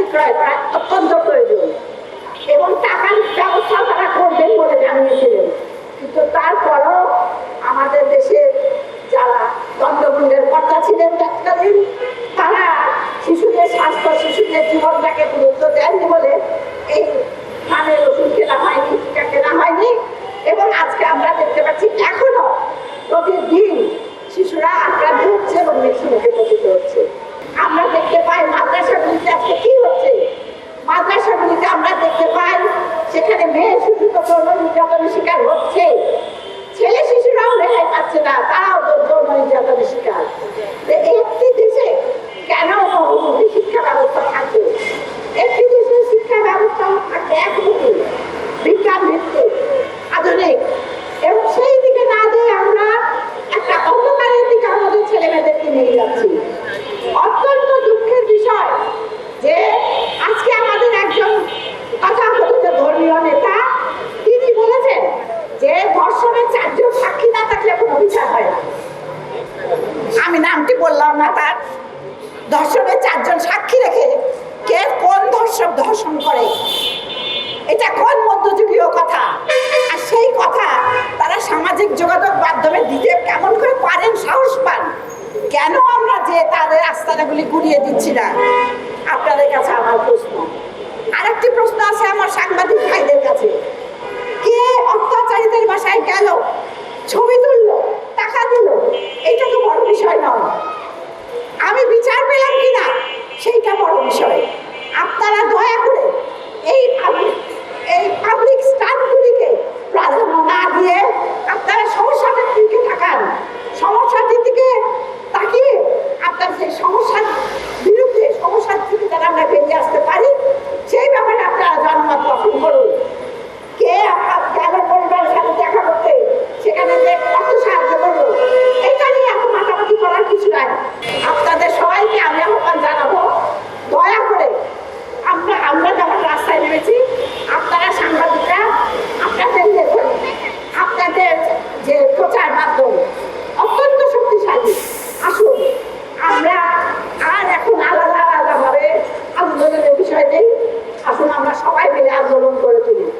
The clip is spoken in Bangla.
বিক্রয় করা অত্যন্ত প্রয়োজন এবং টাকার ব্যবস্থা তারা করবেন বলে জানিয়েছিলেন। কিন্তু তারপরও আমাদের দেশের যারা দণ্ডমুণ্ডের কর্তা ছিলেন তৎকালীন, তারা শিশুদের স্বাস্থ্য, শিশুদের জীবনটাকে গুরুত্ব দেননি বলে এই ধানের ওষুধ কেনা হয়নি, টিকা কেনা হয়নি। এবং আজকে আমরা দেখতে পাচ্ছি এখনো প্রতিদিন শিশুরা আক্রান্ত হচ্ছে এবং মৃত্যুমুখে পতিত হচ্ছে। আমরা দেখতে পাই মাদ্রাসাগুলিতে আজকে কি হচ্ছে। মাদ্রাসাগুলিতে আমরা দেখতে পাই সেখানে মেয়ে শিশু তো যৌন নির্যাতনের শিকার হচ্ছে, ছেলে শিশুরাও রেহাই পাচ্ছে না, তারাও যৌন নির্যাতনের শিকার। একটি দেশে কেন বহুমুখী শিক্ষা ব্যবস্থা থাকবে? একটি দেশের শিক্ষা ব্যবস্থা থাকবে একমুখী, বিজ্ঞান ভিত্তিক, আধুনিক, এবং সেই দিকে না দিয়ে আমরা একটা অন্ধকারের দিকে আমাদের ছেলে মেয়েদেরকে নিয়ে যাচ্ছি। অত্যন্ত দুঃখের বিষয় যে আজকে আমাদের একজন তথাকথিত ধর্মীয় নেতা তিনি বলেছেন যে ধর্ষণের 4 জন সাক্ষী না থাকলে কোনো বিচার হয় না। আমি নামটি বললাম না, তার ধর্ষণের 4 জন সাক্ষী রেখে কে কোন ধর্ষক ধর্ষণ করে, এটা কোন মধ্যযুগীয় কথা? আর সেই কথা তারা সামাজিক যোগাযোগ মাধ্যমে দিতে কেমন করে পারেন, সাহস পান? কেন আমরা যে তাদের আস্তানাগুলি গুড়িয়ে দিচ্ছি না? আপনাদের কাছে আমার প্রশ্ন। আরেকটি প্রশ্ন আছে আমার সাংবাদিক ভাইদের কাছে, কে অত্যাচারীদের বাসায় গেল, ছবি তুললো, টাকা দিল, এইটা তো বড় বিষয় নয়। আমি বিচার পেলাম কিনা সেইটা বড় বিষয়। আপনারা দয়া করে এই পাবলিক স্টান্টগুলিকে প্রাধান্য না দিয়ে আপনারা সমস্যাটার দিকে তাকান। সমস্যাটির দিকে তাকিয়ে আপনার সেই সমস্যার বিরুদ্ধে, সমস্যার থেকে যারা আমরা বেরিয়ে আসতে পারি সেই ব্যাপারে আপনারা জনমত গঠন করুন। কে আপনার গেল পরিবারের সাথে দেখা করতে, সেখানে যে কত সাহায্য করলো, এটা নিয়ে এত মাতামাতি করার কিছু নাই।